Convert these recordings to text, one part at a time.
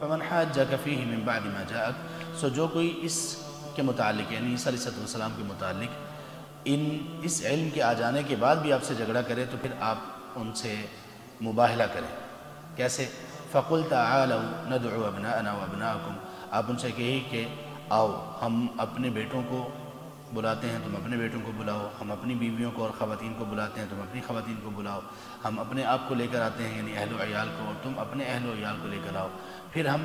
فمن حاجک فیہ من بعد ما جاءک، سو جو کوئی اس کے متعلق یعنی عیسیٰ علیہ السلام کے متعلق اس علم کے آ جانے کے بعد بھی آپ سے جھگڑا کرے تو پھر آپ ان سے مباہلہ کریں۔ کیسے؟ فَقُلْ تَعَالَوْا نَدْعُوا أَبْنَاءَنَا وَأَبْنَاءَكُمْ، آپ ان سے کہیے کہ آؤ ہم اپنے بیٹوں کو بلاتے ہیں، تم اپنے بیٹوں کو بلاؤ، ہم اپنی بیویوں کو اور خواتین کو بلاتے ہیں، تم اپنی خواتین کو بلاؤ، ہم اپنے آپ کو لے کر آتے ہیں یعنی اہل و عیال کو، اور تم اپنے اہل و عیال کو لے کر آؤ، پھر ہم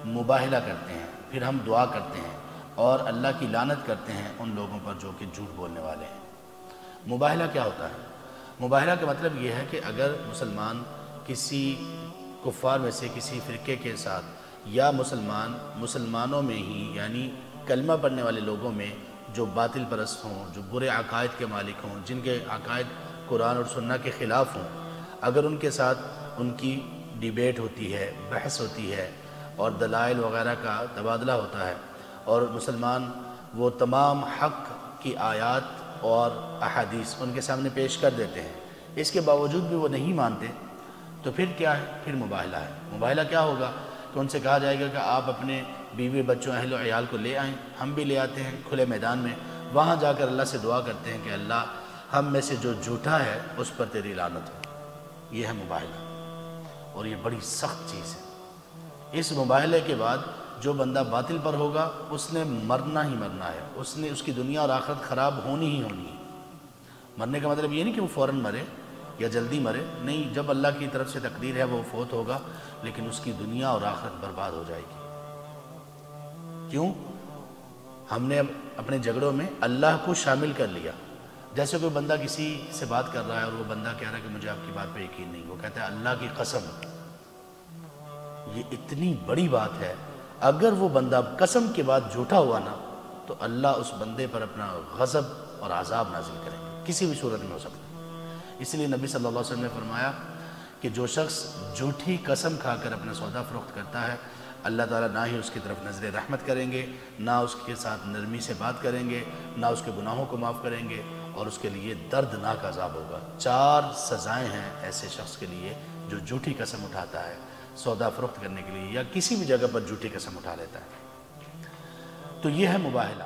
مباہلہ کرتے ہیں، پھر ہم دعا کرتے ہیں اور اللہ کی لعنت کرتے ہیں ان لوگوں پر جو کہ جھوٹ بولنے والے ہیں۔ مباہلہ کیا ہوتا ہے؟ مباہلہ کا مطلب یہ ہے کہ اگر مسلمان کسی کفار میں سے کسی فرقے کے ساتھ یا مسلمانوں میں ہی یعنی کلمہ پڑھنے والے لوگوں میں جو باطل پرست ہوں، جو برے عقائد کے مالک ہوں، جن کے عقائد قرآن اور سنہ کے خلاف ہوں، اگر ان کے ساتھ ان کی ڈیبیٹ ہوتی ہے، بحث ہوتی ہے اور دلائل وغیرہ کا تبادلہ ہوتا ہے اور مسلمان وہ تمام حق کی آیات اور احادیث ان کے سامنے پیش کر دیتے ہیں، اس کے باوجود بھی وہ نہیں مانتے، تو پھر کیا ہے؟ پھر مباہلہ ہے۔ مباہلہ کیا ہوگا کہ ان سے کہا جائے گا کہ آپ اپنے بیوی بچوں اہل و عیال کو لے آئیں، ہم بھی لے آتے ہیں کھلے میدان میں، وہاں جا کر اللہ سے دعا کرتے ہیں کہ اللہ ہم میں سے جو جھوٹا ہے اس پر تیری لعنت ہو۔ یہ ہے مباہلہ، اور یہ بڑی سخت چیز ہے۔ اس مباہلے کے بعد جو بندہ باطل پر ہوگا اس نے مرنا ہی مرنا ہے، اس کی دنیا اور آخرت خراب ہونی ہی ہونی ہے۔ مرنے کا مطلب یہ نہیں کہ وہ فوراً مرے یا جلدی مرے، نہیں، جب اللہ کی طرف سے تقدیر ہے وہ فوت ہوگا، لیکن اس کی دنیا اور آخرت برباد ہو جائے گی۔ کیوں؟ ہم نے اپنے جھگڑوں میں اللہ کو شامل کر لیا۔ جیسے کوئی بندہ کسی سے بات کر رہا ہے اور وہ بندہ کہہ رہا ہے کہ مجھے آپ کی بات پہ یقین نہیں، وہ کہتا ہے اللہ کی قسم، یہ اتنی بڑی بات ہے، اگر وہ بندہ قسم کے بعد جھوٹا ہوا نا تو اللہ اس بندے پر اپنا غضب اور عذاب نازل کریں گے، کسی بھی صورت میں ہو سکتا ہے۔ اس لیے نبی صلی اللہ علیہ وسلم نے فرمایا کہ جو شخص جھوٹی قسم کھا کر اپنا سودا فروخت کرتا ہے، اللہ تعالیٰ نہ ہی اس کی طرف نظر رحمت کریں گے، نہ اس کے ساتھ نرمی سے بات کریں گے، نہ اس کے گناہوں کو معاف کریں گے، اور اس کے لیے دردناک عذاب ہوگا۔ 4 سزائیں ہیں ایسے شخص کے لیے جو جھوٹی قسم اٹھاتا ہے سودا فروخت کرنے کے لیے یا کسی بھی جگہ پر جھوٹی قسم اٹھا لیتا ہے۔ تو یہ ہے مباہلہ۔